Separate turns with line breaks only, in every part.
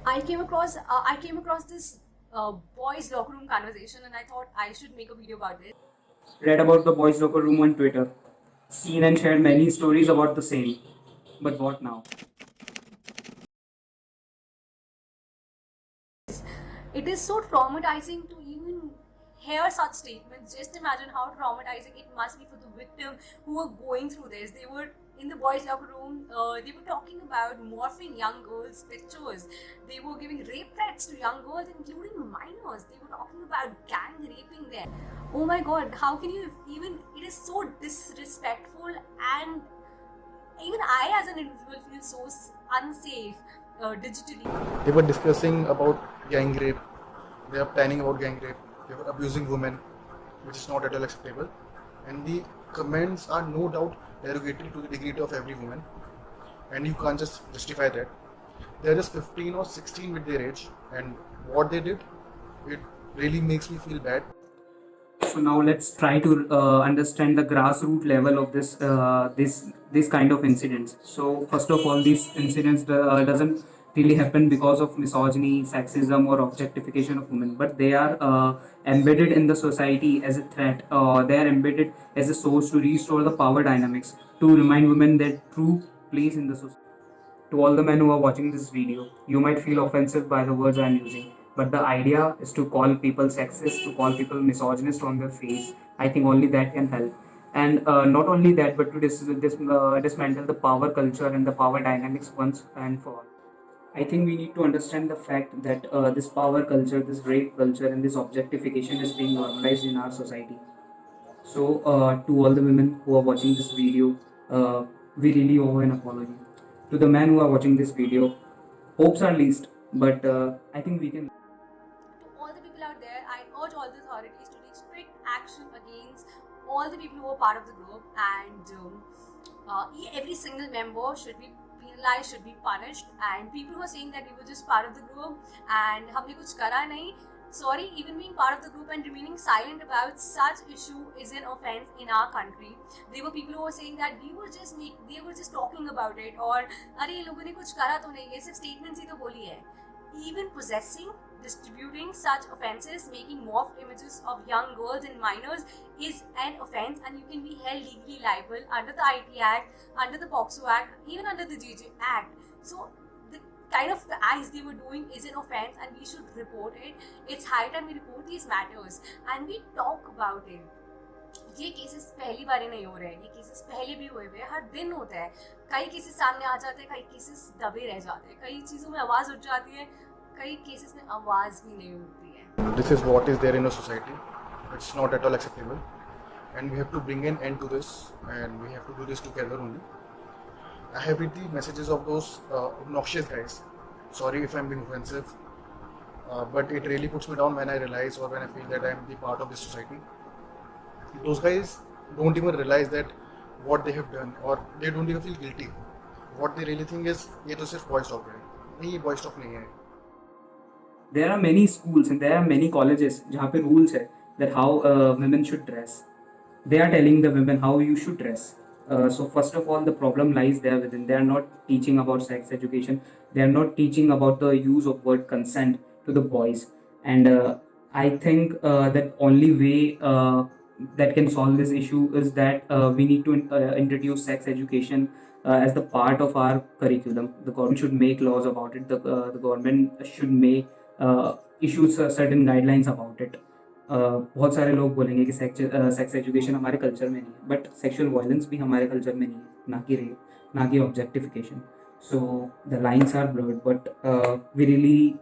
I came across this boys locker room conversation, and I thought I should make a video about this.
Read about the boys' locker room on Twitter, seen and shared many stories about the same. But what now?
It is so traumatizing to even hear such statements. Just imagine how traumatizing it must be for the victim who were going through this. They were in the boys' locker room. They were talking about morphing young girls' pictures. They were giving rape threats to young girls, including minors. They were talking about gang raping them. Oh my God! How can you even? It is so disrespectful, and even I, as an individual, feel so unsafe digitally.
They were discussing about gang rape. They are planning about gang rape. They were abusing women, which is not at all acceptable. And the comments are no doubt derogatory to the dignity of every woman. And you can't just justify that. They're just 15 or 16 with their age, and what they did, it really makes me feel bad.
So now let's try to understand the grassroots level of this kind of incidents. So first of all, these incidents doesn't really happen because of misogyny, sexism, or objectification of women, but they are embedded in the society as a threat. They are embedded as a source to restore the power dynamics, to remind women their true place in the society. To all the men who are watching this video, you might feel offensive by the words I'm using, but the idea is to call people sexist, to call people misogynist on their face. I think only that can help. And not only that, but to dismantle the power culture and the power dynamics once and for all. I think we need to understand the fact that this power culture, this rape culture, and this objectification is being normalized in our society. So, to all the women who are watching this video, we really owe an apology. To the men who are watching this video, hopes are least, but I think we can.
To all the people out there, I urge all the authorities to take strict action against all the people who are part of the group, and every single member should be penalized, should be punished. And people who are saying that we were just part of the group and हमने कुछ करा नहीं, sorry, even being part of the group and remaining silent about such issue is an offense in our country. There were people who were saying that they were just talking about it, or अरे ये लोगों ने कुछ करा तो नहीं, ये सिर्फ statements ही तो बोली है. Even possessing, distributing such offences, making morphed images of young girls and minors is an offence, and you can be held legally liable under the IT Act, under the POXO Act, even under the JJ Act. So the kind of acts they were doing is an offence, and we should report it. It's high time we report these matters and we talk about it. ये cases पहली बार नहीं हो रहे हैं, ये cases पहले भी हुए हुए हैं, हर दिन होता है. कई केसेस सामने आ जाते हैं, कई केसेस दबे रह जाते हैं, कई चीज़ों में आवाज़ उठ जाती है, कई केसेस में आवाज़ भी नहीं उठती है.
This is what is there in a society. It's not at all acceptable. And we have to bring an end to this, and we have to do this together only. I have read the messages of those obnoxious guys. Sorry if I'm being offensive, but it really puts me down when I realize or when I feel that I'm the part of this society. Those guys don't even realize that what they have done, or they don't even feel guilty. What they really think is ये तो सिर्फ boys talk है. नहीं, ये boys talk नहीं है.
There are many schools and there are many colleges जहाँ पे rules है that how women should dress. They are telling the women how you should dress. So first of all, the problem lies there within. They are not teaching about sex education. They are not teaching about the use of word consent to the boys. And I think that only way that can solve this issue is that we need to introduce sex education as the part of our curriculum. The government should make laws about it. The government should make issue certain guidelines about it. बहुत सारे लोग बोलेंगे कि sex education हमारे culture में नहीं है, but sexual violence भी हमारे कल्चर में नहीं है, ना कि रेप, ना कि objectification. So the lines are blurred, but we really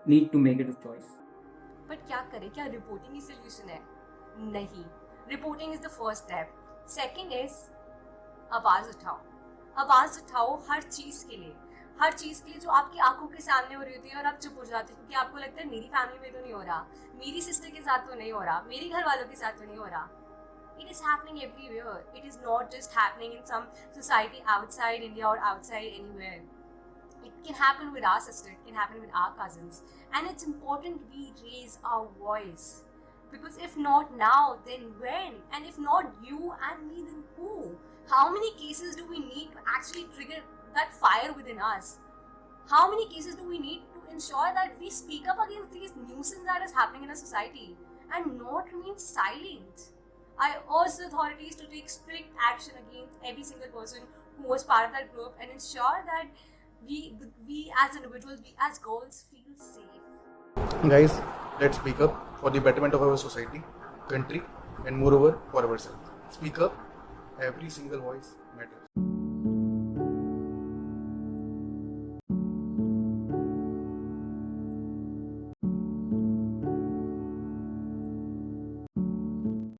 need to make it a choice.
But क्या करें, क्या रिपोर्टिंग ही सोल्यूशन है? नहीं, reporting is the first step. Second is आवाज़ उठाओ. आवाज़ उठाओ हर चीज़ के लिए, हर चीज़ के लिए जो आपकी आंखों के सामने हो रही होती है और आप चुप हो जाते हो क्योंकि आपको लगता है मेरी फैमिली में तो नहीं हो रहा, मेरी सिस्टर के साथ तो नहीं हो रहा, मेरे घर वालों के साथ तो नहीं हो रहा. It is happening everywhere. It is not just happening in some society outside India or outside anywhere. It can happen with our sister, it can happen with our cousins. And it's important we raise our voice. Because if not now, then when? And if not you and me, then who? How many cases do we need to actually trigger that fire within us? How many cases do we need to ensure that we speak up against these nuisance that is happening in our society and not remain silent. I urge the authorities to take strict action against every single person who was part of that group and ensure that we as individuals, we as girls feel safe.
Guys, let's speak up for the betterment of our society, country, and moreover for ourselves. Speak up. Every single voice matters.